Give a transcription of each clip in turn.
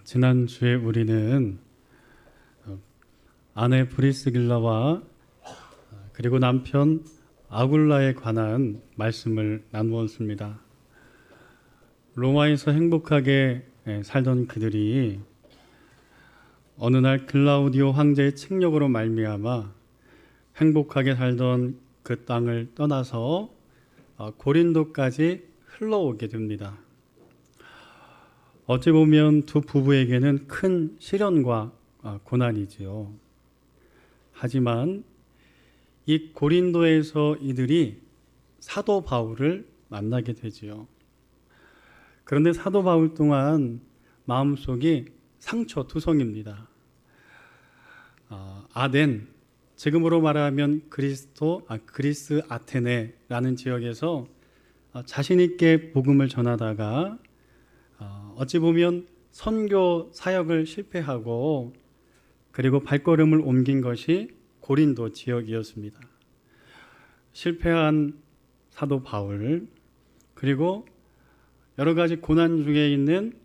지난주에 우리는 아내 브리스길라와 그리고 남편 아굴라에 관한 말씀을 나누었습니다. 로마에서 행복하게 살던 그들이 어느 날 글라우디오 황제의 책력으로 말미암아 행복하게 살던 그 땅을 떠나서 고린도까지 흘러오게 됩니다. 어찌 보면 두 부부에게는 큰 시련과 고난이지요. 하지만 이 고린도에서 이들이 사도 바울을 만나게 되지요. 그런데 사도 바울 또한 마음속이 상처투성입니다. 아덴, 지금으로 말하면 그리스 아테네라는 지역에서 자신 있게 복음을 전하다가 어찌 보면 선교 사역을 실패하고 그리고 발걸음을 옮긴 것이 고린도 지역이었습니다. 실패한 사도 바울, 그리고 여러 가지 고난 중에 있는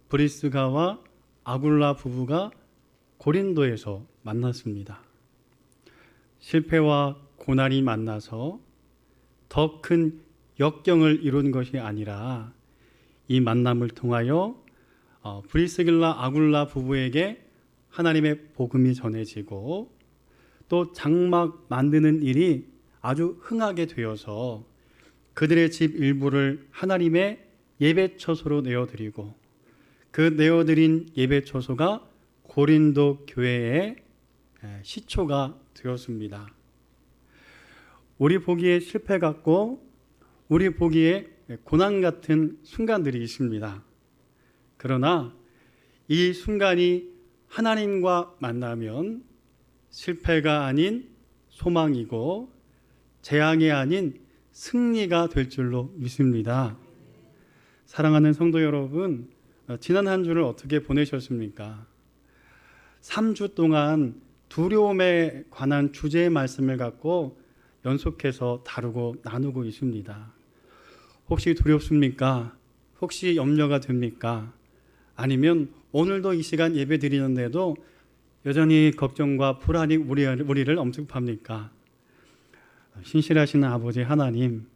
브리스가와 아굴라 부부가 고린도에서 만났습니다. 실패와 고난이 만나서 더 큰 역경을 이룬 것이 아니라 이 만남을 통하여 브리스길라 아굴라 부부에게 하나님의 복음이 전해지고 또 장막 만드는 일이 아주 흥하게 되어서 그들의 집 일부를 하나님의 예배처소로 내어드리고 그 내어드린 예배처소가 고린도 교회의 시초가 되었습니다. 우리 보기에 실패 같고 우리 보기에 고난 같은 순간들이 있습니다. 그러나 이 순간이 하나님과 만나면 실패가 아닌 소망이고 재앙이 아닌 승리가 될 줄로 믿습니다. 사랑하는 성도 여러분, 지난 한 주를 어떻게 보내셨습니까? 3주 동안 두려움에 관한 주제의 말씀을 갖고 연속해서 다루고 나누고 있습니다. 혹시 두렵습니까? 혹시 염려가 됩니까? 아니면 오늘도 이 시간 예배 드리는데도 여전히 걱정과 불안이 우리를 엄습합니까? 신실하신 아버지 하나님,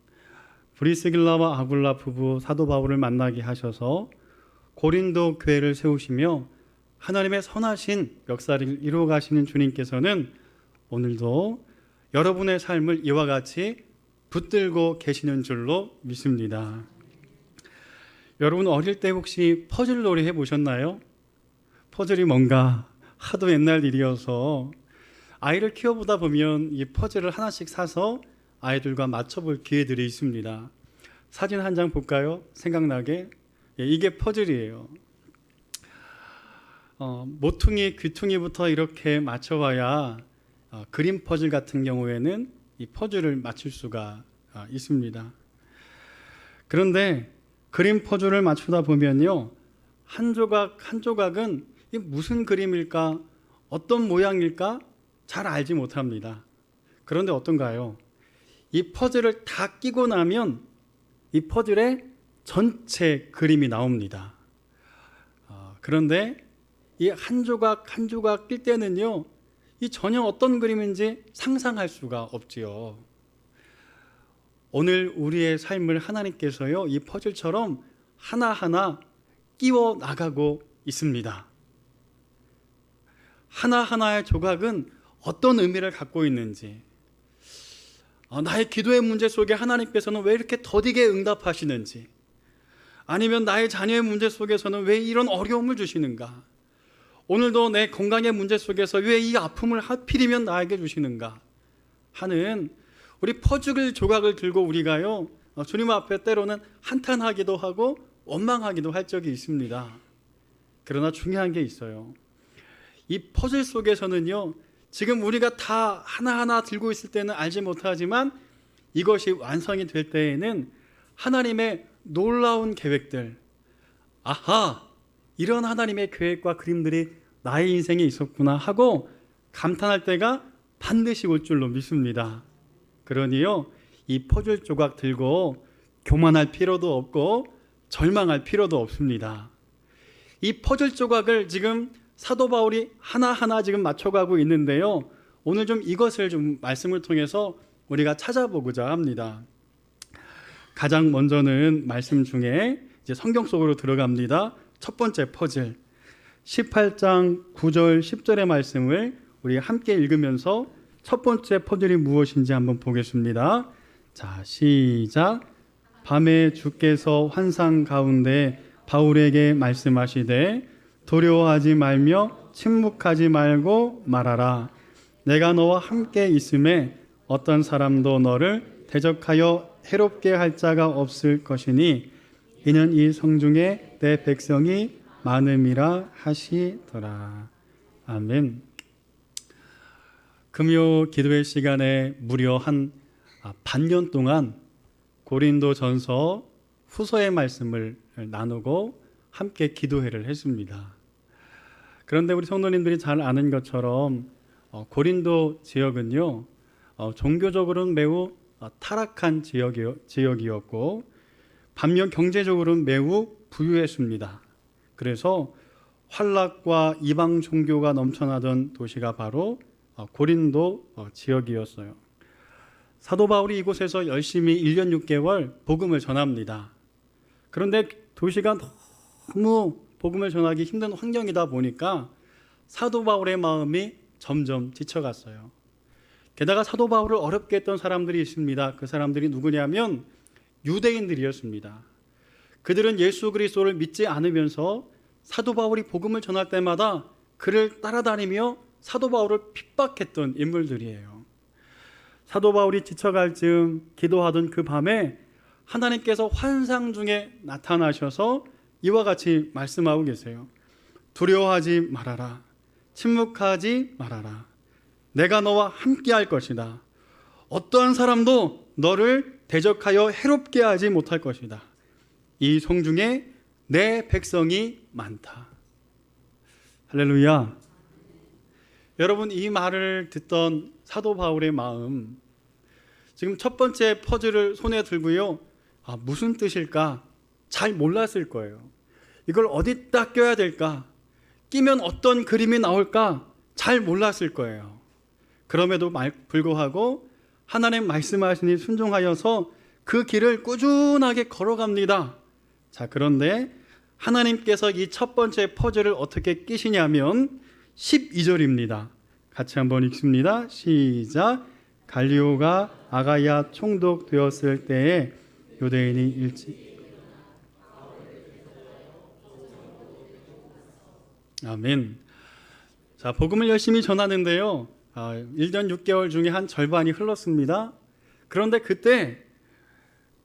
브리스길라와 아굴라 부부 사도 바울을 만나게 하셔서 고린도 교회를 세우시며 하나님의 선하신 역사를 이루어 가시는 주님께서는 오늘도 여러분의 삶을 이와 같이 붙들고 계시는 줄로 믿습니다. 여러분 어릴 때 혹시 퍼즐 놀이 해보셨나요? 퍼즐이 뭔가 하도 옛날 일이어서 아이를 키워보다 보면 이 퍼즐을 하나씩 사서 아이들과 맞춰볼 기회들이 있습니다. 사진 한 장 볼까요? 생각나게. 이게 퍼즐이에요. 모퉁이, 귀퉁이부터 이렇게 맞춰봐야 그림 퍼즐 같은 경우에는 이 퍼즐을 맞출 수가 있습니다. 그런데 그림 퍼즐을 맞추다 보면요, 한 조각 한 조각은 이게 무슨 그림일까, 어떤 모양일까 잘 알지 못합니다. 그런데 어떤가요? 이 퍼즐을 다 끼고 나면 이 퍼즐의 전체 그림이 나옵니다. 그런데 이 한 조각 한 조각 낄 때는요, 이 전혀 어떤 그림인지 상상할 수가 없지요. 오늘 우리의 삶을 하나님께서요, 이 퍼즐처럼 하나하나 끼워 나가고 있습니다. 하나하나의 조각은 어떤 의미를 갖고 있는지, 나의 기도의 문제 속에 하나님께서는 왜 이렇게 더디게 응답하시는지, 아니면 나의 자녀의 문제 속에서는 왜 이런 어려움을 주시는가, 오늘도 내 건강의 문제 속에서 왜 이 아픔을 하필이면 나에게 주시는가 하는 우리 퍼즐 조각을 들고 우리가요, 주님 앞에 때로는 한탄하기도 하고 원망하기도 할 적이 있습니다. 그러나 중요한 게 있어요. 이 퍼즐 속에서는요, 지금 우리가 다 하나하나 들고 있을 때는 알지 못하지만 이것이 완성이 될 때에는 하나님의 놀라운 계획들, 아하! 이런 하나님의 계획과 그림들이 나의 인생에 있었구나 하고 감탄할 때가 반드시 올 줄로 믿습니다. 그러니요, 이 퍼즐 조각 들고 교만할 필요도 없고 절망할 필요도 없습니다. 이 퍼즐 조각을 지금 사도 바울이 하나하나 지금 맞춰가고 있는데요. 오늘 좀 이것을 좀 말씀을 통해서 우리가 찾아보고자 합니다. 가장 먼저는 말씀 중에 이제 성경 속으로 들어갑니다. 첫 번째 퍼즐 18장 9절 10절의 말씀을 우리 함께 읽으면서 첫 번째 퍼즐이 무엇인지 한번 보겠습니다. 자, 시작. 밤에 주께서 환상 가운데 바울에게 말씀하시되 두려워하지 말며 침묵하지 말고 말하라. 내가 너와 함께 있음에 어떤 사람도 너를 대적하여 해롭게 할 자가 없을 것이니 이는 이 성중에 내 백성이 많음이라 하시더라. 아멘. 금요 기도회 시간에 무려 한 반년 동안 고린도전서 후서의 말씀을 나누고 함께 기도회를 했습니다. 그런데 우리 성도님들이 잘 아는 것처럼 고린도 지역은요, 종교적으로는 매우 타락한 지역이었고 반면 경제적으로는 매우 부유했습니다. 그래서 환락과 이방 종교가 넘쳐나던 도시가 바로 고린도 지역이었어요. 사도 바울이 이곳에서 열심히 1년 6개월 복음을 전합니다. 그런데 도시가 너무 복음을 전하기 힘든 환경이다 보니까 사도 바울의 마음이 점점 지쳐갔어요. 게다가 사도 바울을 어렵게 했던 사람들이 있습니다. 그 사람들이 누구냐면 유대인들이었습니다. 그들은 예수 그리스도를 믿지 않으면서 사도 바울이 복음을 전할 때마다 그를 따라다니며 사도 바울을 핍박했던 인물들이에요. 사도 바울이 지쳐갈 즈음 기도하던 그 밤에 하나님께서 환상 중에 나타나셔서 이와 같이 말씀하고 계세요. 두려워하지 말아라. 침묵하지 말아라. 내가 너와 함께 할 것이다. 어떠한 사람도 너를 대적하여 해롭게 하지 못할 것이다. 이 성중에 내 백성이 많다. 할렐루야. 여러분, 이 말을 듣던 사도 바울의 마음, 지금 첫 번째 퍼즐을 손에 들고요, 무슨 뜻일까 잘 몰랐을 거예요. 이걸 어디다 껴야 될까, 끼면 어떤 그림이 나올까 잘 몰랐을 거예요. 그럼에도 불구하고 하나님 말씀하시니 순종하여서 그 길을 꾸준하게 걸어갑니다. 자, 그런데 하나님께서 이 첫 번째 퍼즐을 어떻게 끼시냐면 12절입니다. 같이 한번 읽습니다. 시작. 갈리오가 아가야 총독되었을 때에 유대인이 일찍 아멘. 자, 복음을 열심히 전하는데요, 1년 6개월 중에 한 절반이 흘렀습니다. 그런데 그때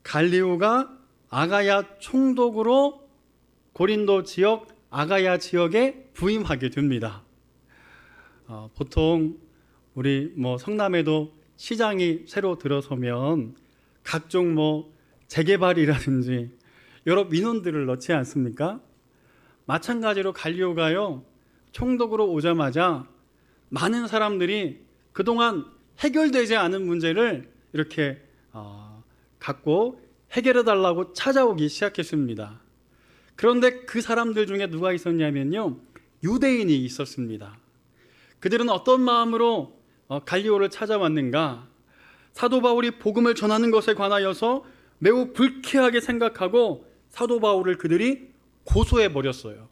갈리오가 아가야 총독으로 고린도 지역 아가야 지역에 부임하게 됩니다. 보통 우리 성남에도 시장이 새로 들어서면 각종 재개발이라든지 여러 민원들을 넣지 않습니까? 마찬가지로 갈리오가요, 총독으로 오자마자 많은 사람들이 그동안 해결되지 않은 문제를 이렇게 갖고 해결해 달라고 찾아오기 시작했습니다. 그런데 그 사람들 중에 누가 있었냐면요, 유대인이 있었습니다. 그들은 어떤 마음으로 갈리오를 찾아왔는가? 사도 바울이 복음을 전하는 것에 관하여서 매우 불쾌하게 생각하고 사도 바울을 그들이 고소해 버렸어요.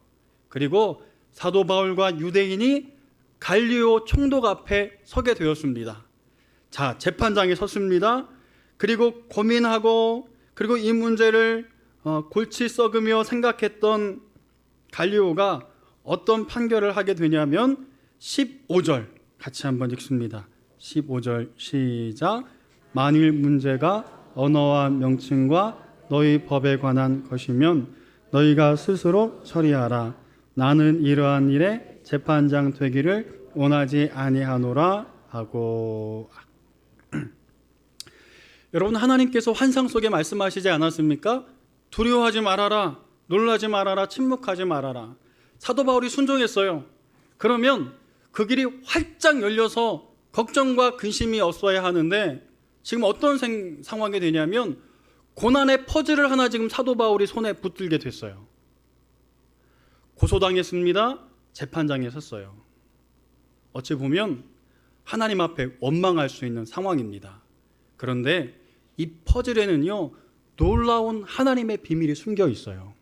그리고 사도 바울과 유대인이 갈리오 총독 앞에 서게 되었습니다. 자, 재판장에 섰습니다. 그리고 고민하고 그리고 이 문제를 골치 썩으며 생각했던 갈리오가 어떤 판결을 하게 되냐면 15절 같이 한번 읽습니다. 15절 시작. 만일 문제가 언어와 명칭과 너희 법에 관한 것이면 너희가 스스로 처리하라. 나는 이러한 일에 재판장 되기를 원하지 아니하노라 하고. 여러분, 하나님께서 환상 속에 말씀하시지 않았습니까? 두려워하지 말아라, 놀라지 말아라, 침묵하지 말아라. 사도 바울이 순종했어요. 그러면 그 길이 활짝 열려서 걱정과 근심이 없어야 하는데 지금 어떤 상황이 되냐면 고난의 퍼즐을 하나 지금 사도 바울이 손에 붙들게 됐어요. 고소당했습니다. 재판장에 섰어요. 어찌 보면 하나님 앞에 원망할 수 있는 상황입니다. 그런데 이 퍼즐에는요, 놀라운 하나님의 비밀이 숨겨 있어요.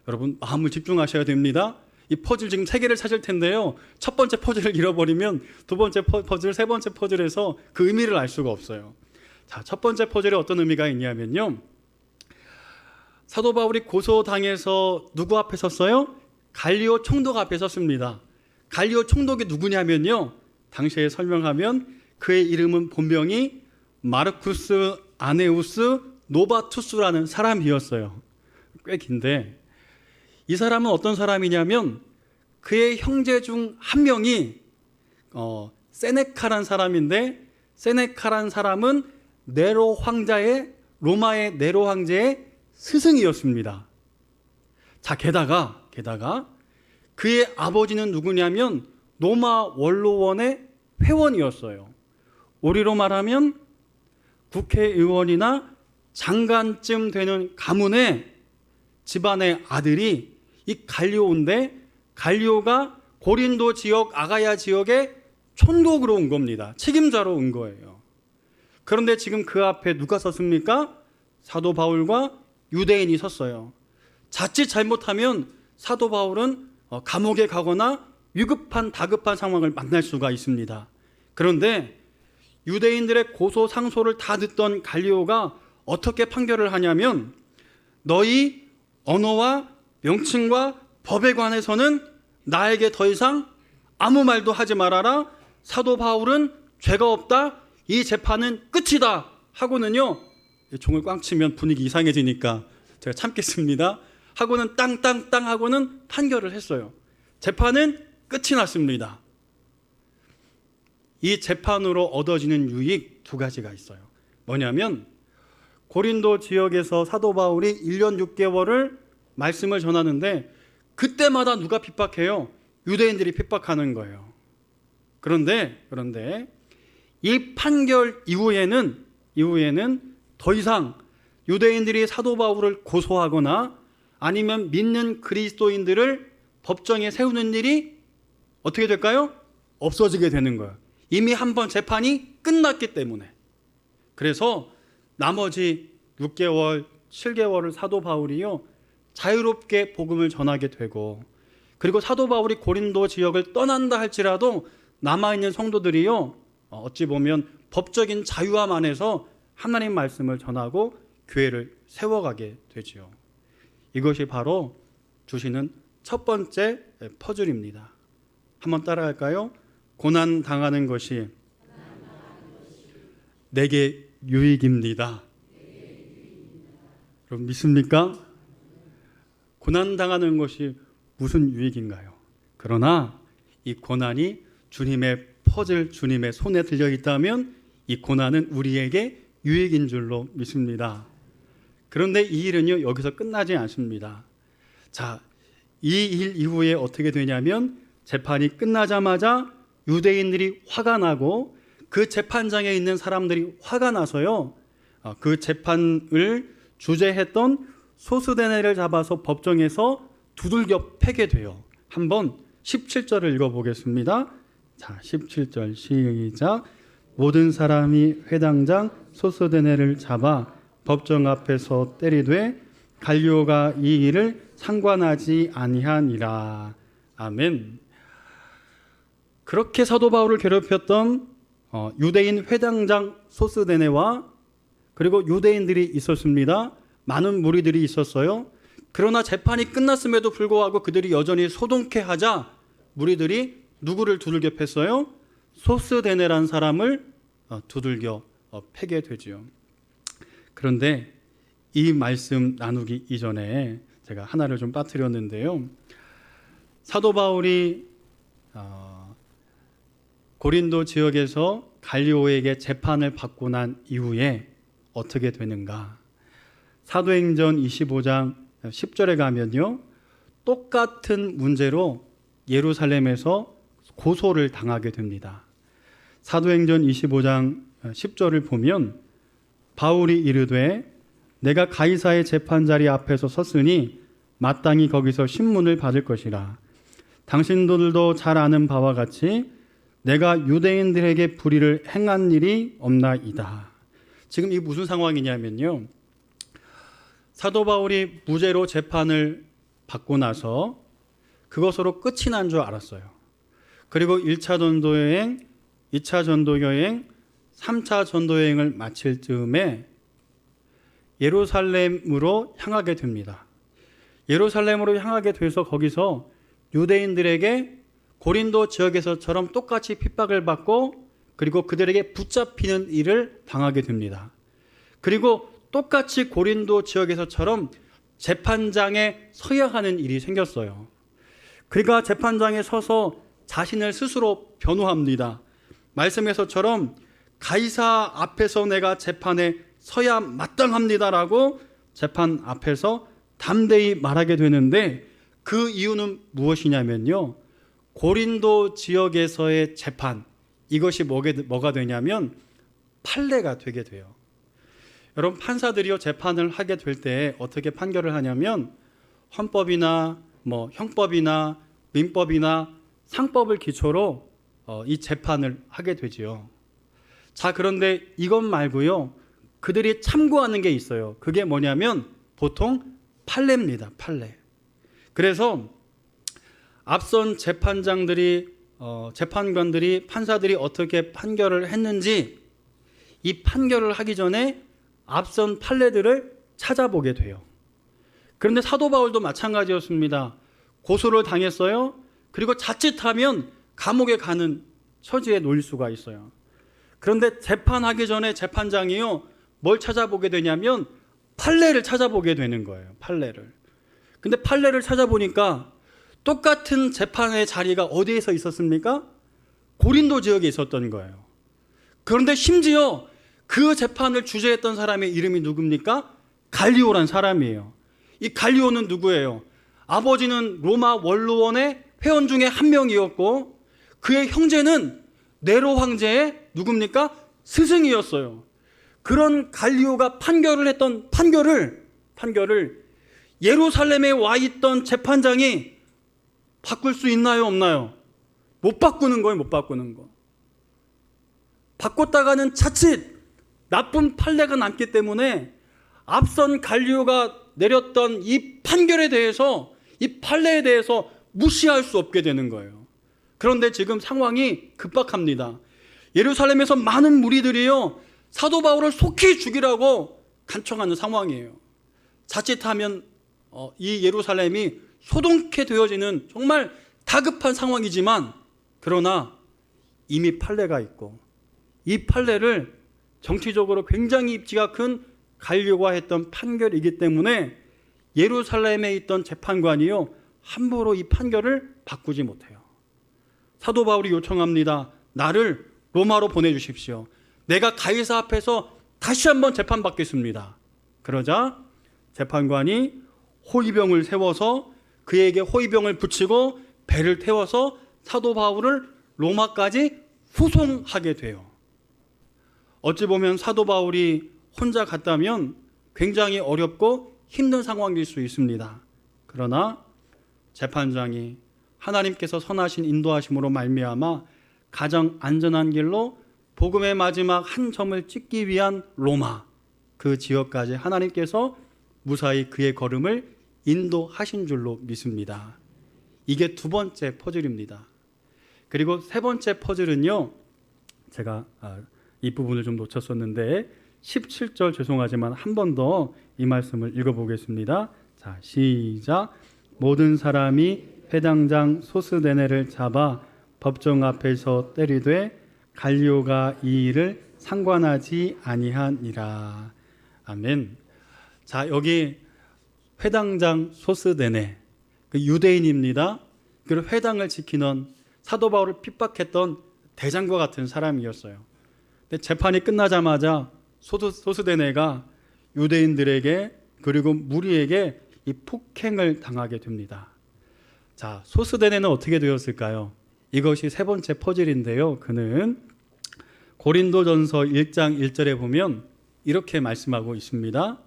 여러분, 마음을 집중하셔야 됩니다. 이 퍼즐 지금 3개를 찾을 텐데요, 첫 번째 퍼즐을 잃어버리면 두 번째 퍼즐, 세 번째 퍼즐에서 그 의미를 알 수가 없어요. 자, 첫 번째 퍼즐에 어떤 의미가 있냐면요, 사도 바울이 고소당해서 누구 앞에 섰어요? 갈리오 총독 앞에 섰습니다. 갈리오 총독이 누구냐면요, 당시에 설명하면 그의 이름은 본명이 마르쿠스 아네우스 노바투스라는 사람이었어요. 꽤 긴데, 이 사람은 어떤 사람이냐면 그의 형제 중 한 명이 세네카란 사람인데, 세네카란 사람은 네로 황자의, 로마의 네로 황제의 스승이었습니다. 자, 게다가 그의 아버지는 누구냐면 로마 원로원의 회원이었어요. 우리로 말하면 국회의원이나 장관쯤 되는 가문의 집안의 아들이 이 갈리오인데, 갈리오가 고린도 지역, 아가야 지역에 총독으로 온 겁니다. 책임자로 온 거예요. 그런데 지금 그 앞에 누가 섰습니까? 사도 바울과 유대인이 섰어요. 자칫 잘못하면 사도 바울은 감옥에 가거나 위급한 다급한 상황을 만날 수가 있습니다. 그런데 유대인들의 고소 상소를 다 듣던 갈리오가 어떻게 판결을 하냐면, 너희 언어와 명칭과 법에 관해서는 나에게 더 이상 아무 말도 하지 말아라. 사도 바울은 죄가 없다. 이 재판은 끝이다. 하고는요, 종을 꽝 치면 분위기 이상해지니까 제가 참겠습니다. 하고는 땅땅땅 하고는 판결을 했어요. 재판은 끝이 났습니다. 이 재판으로 얻어지는 유익 2가지가 있어요. 뭐냐면, 고린도 지역에서 사도 바울이 1년 6개월을 말씀을 전하는데 그때마다 누가 핍박해요? 유대인들이 핍박하는 거예요. 그런데 이 판결 이후에는 더 이상 유대인들이 사도 바울을 고소하거나 아니면 믿는 그리스도인들을 법정에 세우는 일이 어떻게 될까요? 없어지게 되는 거예요. 이미 한번 재판이 끝났기 때문에. 그래서 나머지 6개월, 7개월을 사도 바울이요, 자유롭게 복음을 전하게 되고, 그리고 사도 바울이 고린도 지역을 떠난다 할지라도 남아있는 성도들이요, 어찌 보면 법적인 자유함 안에서 하나님 말씀을 전하고 교회를 세워가게 되지요. 이것이 바로 주시는 첫 번째 퍼즐입니다. 한번 따라할까요? 고난 당하는 것이 내게 유익입니다. 여러분 믿습니까? 고난 당하는 것이 무슨 유익인가요? 그러나 이 고난이 주님의 퍼즐, 주님의 손에 들려 있다면 이 고난은 우리에게 유익인 줄로 믿습니다. 그런데 이 일은요, 여기서 끝나지 않습니다. 자, 이 일 이후에 어떻게 되냐면, 재판이 끝나자마자 유대인들이 화가 나고 그 재판장에 있는 사람들이 화가 나서요, 그 재판을 주재했던 소스데네를 잡아서 법정에서 두들겨 패게 돼요. 한번 17절을 읽어보겠습니다. 자, 17절 시작. 모든 사람이 회당장 소스데네를 잡아 법정 앞에서 때리되 갈리오가 이 일을 상관하지 아니하니라. 아멘. 그렇게 사도 바울을 괴롭혔던 유대인 회당장 소스데네와 그리고 유대인들이 있었습니다. 많은 무리들이 있었어요. 그러나 재판이 끝났음에도 불구하고 그들이 여전히 소동케 하자 무리들이 누구를 두들겨 팼어요? 소스데네라는 사람을 두들겨 패게 되죠. 그런데 이 말씀 나누기 이전에 제가 하나를 좀 빠뜨렸는데요. 사도 바울이 고린도 지역에서 갈리오에게 재판을 받고 난 이후에 어떻게 되는가? 사도행전 25장 10절에 가면요, 똑같은 문제로 예루살렘에서 고소를 당하게 됩니다. 사도행전 25장 10절을 보면 바울이 이르되 내가 가이사의 재판자리 앞에서 섰으니 마땅히 거기서 신문을 받을 것이라. 당신들도 잘 아는 바와 같이 내가 유대인들에게 불의를 행한 일이 없나이다. 지금 이 무슨 상황이냐면요, 사도 바울이 무죄로 재판을 받고 나서 그것으로 끝이 난 줄 알았어요. 그리고 1차 전도여행, 2차 전도여행, 3차 전도여행을 마칠 즈음에 예루살렘으로 향하게 됩니다. 예루살렘으로 향하게 돼서 거기서 유대인들에게 고린도 지역에서처럼 똑같이 핍박을 받고 그리고 그들에게 붙잡히는 일을 당하게 됩니다. 그리고 똑같이 고린도 지역에서처럼 재판장에 서야 하는 일이 생겼어요. 그가 재판장에 서서 자신을 스스로 변호합니다. 말씀에서처럼 가이사 앞에서 내가 재판에 서야 마땅합니다라고 재판 앞에서 담대히 말하게 되는데, 그 이유는 무엇이냐면요, 고린도 지역에서의 재판, 이것이 뭐가 되냐면 판례가 되게 돼요. 여러분, 판사들이요 재판을 하게 될 때 어떻게 판결을 하냐면 헌법이나 형법이나 민법이나 상법을 기초로 이 재판을 하게 되지요. 자, 그런데 이것 말고요, 그들이 참고하는 게 있어요. 그게 뭐냐면 보통 판례입니다. 판례. 그래서 앞선 재판장들이 재판관들이 판사들이 어떻게 판결을 했는지 이 판결을 하기 전에 앞선 판례들을 찾아보게 돼요. 그런데 사도 바울도 마찬가지였습니다. 고소를 당했어요. 그리고 자칫하면 감옥에 가는 처지에 놓일 수가 있어요. 그런데 재판하기 전에 재판장이요, 뭘 찾아보게 되냐면 판례를 찾아보게 되는 거예요. 판례를. 근데 판례를 찾아보니까 똑같은 재판의 자리가 어디에서 있었습니까? 고린도 지역에 있었던 거예요. 그런데 심지어 그 재판을 주재했던 사람의 이름이 누굽니까? 갈리오란 사람이에요. 이 갈리오는 누구예요? 아버지는 로마 원로원의 회원 중에 한 명이었고 그의 형제는 네로 황제의 누굽니까? 스승이었어요. 그런 갈리오가 판결을 했던 판결을 예루살렘에 와 있던 재판장이 바꿀 수 있나요, 없나요? 못 바꾸는 거예요, 못 바꾸는 거. 바꿨다가는 자칫 나쁜 판례가 남기 때문에 앞선 갈리오가 내렸던 이 판결에 대해서, 이 판례에 대해서 무시할 수 없게 되는 거예요. 그런데 지금 상황이 급박합니다. 예루살렘에서 많은 무리들이요, 사도 바울을 속히 죽이라고 간청하는 상황이에요. 자칫하면 이 예루살렘이 소동케 되어지는 정말 다급한 상황이지만, 그러나 이미 판례가 있고 이 판례를 정치적으로 굉장히 입지가 큰 갈리오가 했던 판결이기 때문에 예루살렘에 있던 재판관이요, 함부로 이 판결을 바꾸지 못해요. 사도 바울이 요청합니다. 나를 로마로 보내주십시오. 내가 가이사 앞에서 다시 한번 재판받겠습니다. 그러자 재판관이 호위병을 세워서 그에게 호위병을 붙이고 배를 태워서 사도 바울을 로마까지 후송하게 돼요. 어찌 보면 사도 바울이 혼자 갔다면 굉장히 어렵고 힘든 상황일 수 있습니다. 그러나 재판장이 하나님께서 선하신 인도하심으로 말미암아 가장 안전한 길로 복음의 마지막 한 점을 찍기 위한 로마, 그 지역까지 하나님께서 무사히 그의 걸음을 인도하신 줄로 믿습니다. 이게 두 번째 퍼즐입니다. 그리고 세 번째 퍼즐은요, 제가 이 부분을 좀 놓쳤었는데 17절 죄송하지만 한 번 더 이 말씀을 읽어보겠습니다. 자, 시작. 모든 사람이 회당장 소스데네를 잡아 법정 앞에서 때리되 갈리오가 이 일을 상관하지 아니하니라. 아멘. 자, 여기 회당장 소스데네, 그 유대인입니다. 그리고 회당을 지키는 사도 바울을 핍박했던 대장과 같은 사람이었어요. 근데 재판이 끝나자마자 소스데네가 유대인들에게 그리고 무리에게 이 폭행을 당하게 됩니다. 자, 소스데네는 어떻게 되었을까요? 이것이 세 번째 퍼즐인데요. 그는 고린도전서 1장 1절에 보면 이렇게 말씀하고 있습니다.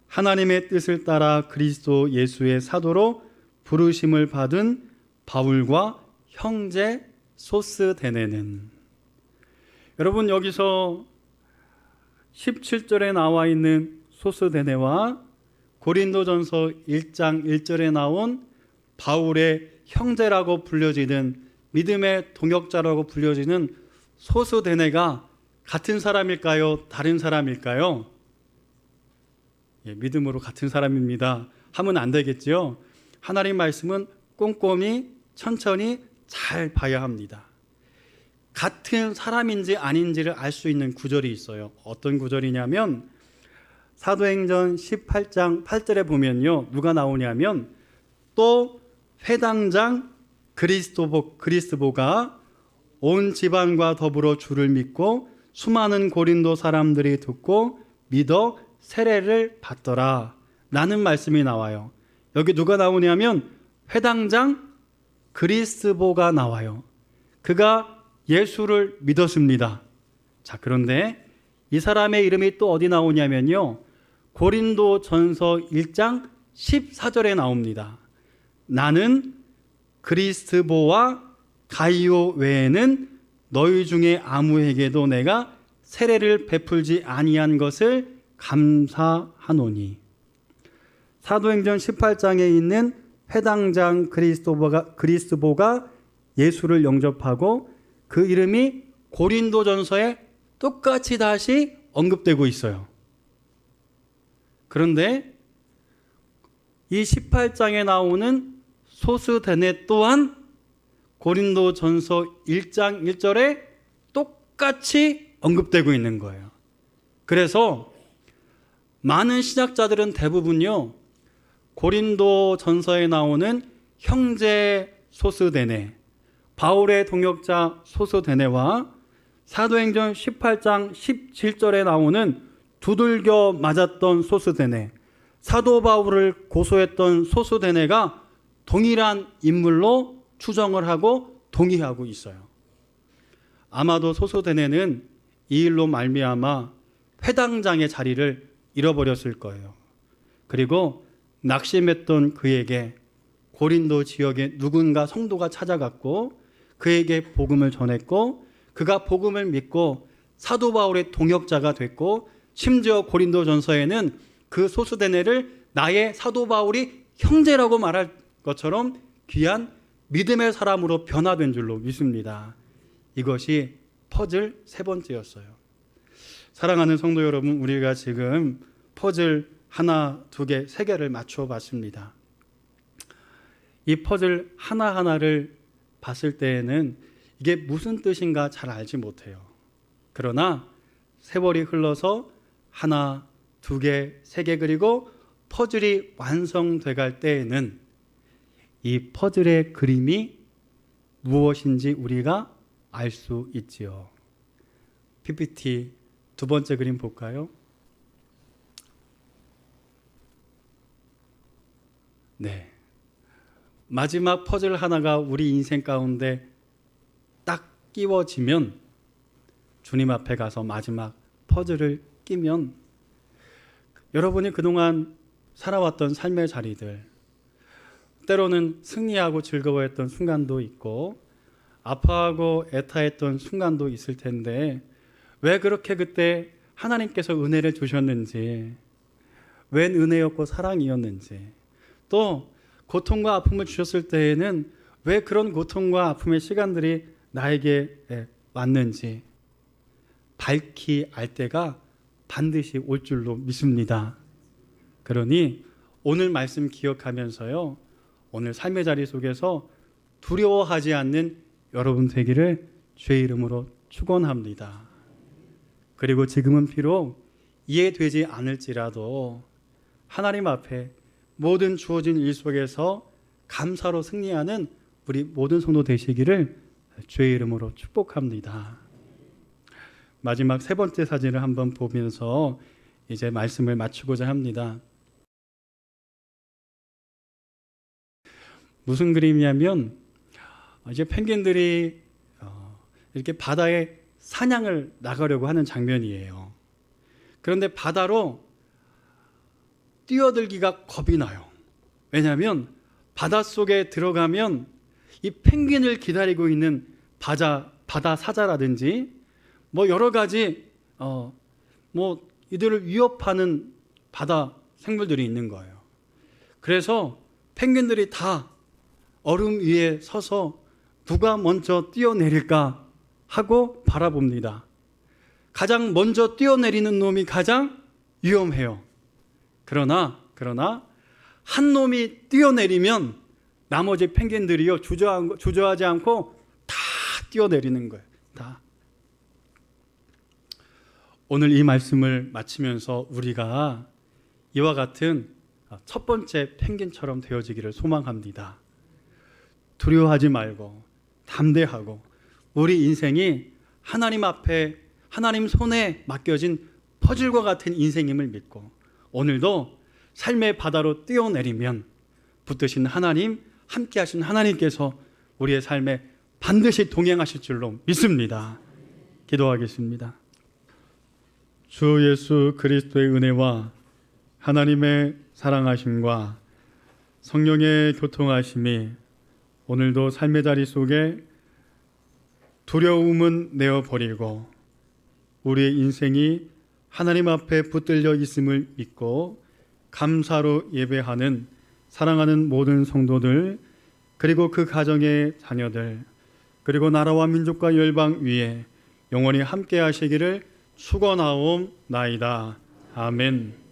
하나님의 뜻을 따라 그리스도 예수의 사도로 부르심을 받은 바울과 형제 소스데네는. 여러분, 여기서 17절에 나와 있는 소스데네와 고린도전서 1장 1절에 나온 바울의 형제라고 불려지는, 믿음의 동역자라고 불려지는 소스데네가 같은 사람일까요? 다른 사람일까요? 예, 믿음으로 같은 사람입니다 하면 안 되겠지요. 하나님 말씀은 꼼꼼히 천천히 잘 봐야 합니다. 같은 사람인지 아닌지를 알 수 있는 구절이 있어요. 어떤 구절이냐면 사도행전 18장 8절에 보면요, 누가 나오냐면 또 회당장 그리스보가 온 지방과 더불어 주를 믿고 수많은 고린도 사람들이 듣고 믿어 세례를 받더라 라는 말씀이 나와요. 여기 누가 나오냐면 회당장 그리스보가 나와요. 그가 예수를 믿었습니다. 자, 그런데 이 사람의 이름이 또 어디 나오냐면요, 고린도전서 1장 14절에 나옵니다. 나는 그리스보와 가이오 외에는 너희 중에 아무에게도 내가 세례를 베풀지 아니한 것을 감사하노니. 사도행전 18장에 있는 회당장 그리스보가 예수를 영접하고 그 이름이 고린도전서에 똑같이 다시 언급되고 있어요. 그런데 이 18장에 나오는 소스데네 또한 고린도전서 1장 1절에 똑같이 언급되고 있는 거예요. 그래서 많은 신학자들은 대부분요, 고린도전서에 나오는 형제 소스데네, 바울의 동역자 소스데네와 사도행전 18장 17절에 나오는 두들겨 맞았던 소스데네, 사도 바울을 고소했던 소스데네가 동일한 인물로 추정을 하고 동의하고 있어요. 아마도 소스데네는 이 일로 말미암아 회당장의 자리를 잃어버렸을 거예요. 그리고 낙심했던 그에게 고린도 지역에 누군가 성도가 찾아갔고 그에게 복음을 전했고 그가 복음을 믿고 사도 바울의 동역자가 됐고, 심지어 고린도전서에는 그 소스데네를 나의 사도 바울이 형제라고 말할 것처럼 귀한 믿음의 사람으로 변화된 줄로 믿습니다. 이것이 퍼즐 세 번째였어요. 사랑하는 성도 여러분, 우리가 지금 퍼즐 하나, 두 개, 세 개를 맞춰 봤습니다. 이 퍼즐 하나하나를 봤을 때에는 이게 무슨 뜻인가 잘 알지 못해요. 그러나 세월이 흘러서 하나, 두 개, 세 개, 그리고 퍼즐이 완성돼 갈 때에는 이 퍼즐의 그림이 무엇인지 우리가 알 수 있지요. PPT 두 번째 그림 볼까요? 네. 마지막 퍼즐 하나가 우리 인생 가운데 딱 끼워지면, 주님 앞에 가서 마지막 퍼즐을 끼면 여러분이 그동안 살아왔던 삶의 자리들, 때로는 승리하고 즐거워했던 순간도 있고 아파하고 애타했던 순간도 있을 텐데, 왜 그렇게 그때 하나님께서 은혜를 주셨는지, 웬 은혜였고 사랑이었는지, 또 고통과 아픔을 주셨을 때에는 왜 그런 고통과 아픔의 시간들이 나에게 왔는지 밝히 알 때가 반드시 올 줄로 믿습니다. 그러니 오늘 말씀 기억하면서요, 오늘 삶의 자리 속에서 두려워하지 않는 여러분 되기를 주의 이름으로 축원합니다. 그리고 지금은 비록 이해되지 않을지라도 하나님 앞에 모든 주어진 일 속에서 감사로 승리하는 우리 모든 성도 되시기를 주의 이름으로 축복합니다. 마지막 세 번째 사진을 한번 보면서 이제 말씀을 마치고자 합니다. 무슨 그림이냐면, 이제 펭귄들이 이렇게 바다에 사냥을 나가려고 하는 장면이에요. 그런데 바다로 뛰어들기가 겁이 나요. 왜냐하면 바닷속에 들어가면 이 펭귄을 기다리고 있는 바다 사자라든지 뭐 여러 가지 뭐 이들을 위협하는 바다 생물들이 있는 거예요. 그래서 펭귄들이 다 얼음 위에 서서 누가 먼저 뛰어내릴까 하고 바라봅니다. 가장 먼저 뛰어내리는 놈이 가장 위험해요. 그러나 한 놈이 뛰어내리면 나머지 펭귄들이요 주저하지 않고 다 뛰어내리는 거예요. 다. 오늘 이 말씀을 마치면서 우리가 이와 같은 첫 번째 펭귄처럼 되어지기를 소망합니다. 두려워하지 말고 담대하고 우리 인생이 하나님 앞에 하나님 손에 맡겨진 퍼즐과 같은 인생임을 믿고 오늘도 삶의 바다로 뛰어내리면 붙드신 하나님, 함께 하신 하나님께서 우리의 삶에 반드시 동행하실 줄로 믿습니다. 기도하겠습니다. 주 예수 그리스도의 은혜와 하나님의 사랑하심과 성령의 교통하심이 오늘도 삶의 자리 속에 두려움은 내어버리고 우리의 인생이 하나님 앞에 붙들려 있음을 믿고 감사로 예배하는 사랑하는 모든 성도들 그리고 그 가정의 자녀들 그리고 나라와 민족과 열방 위에 영원히 함께 하시기를 축원하옵나이다. 아멘.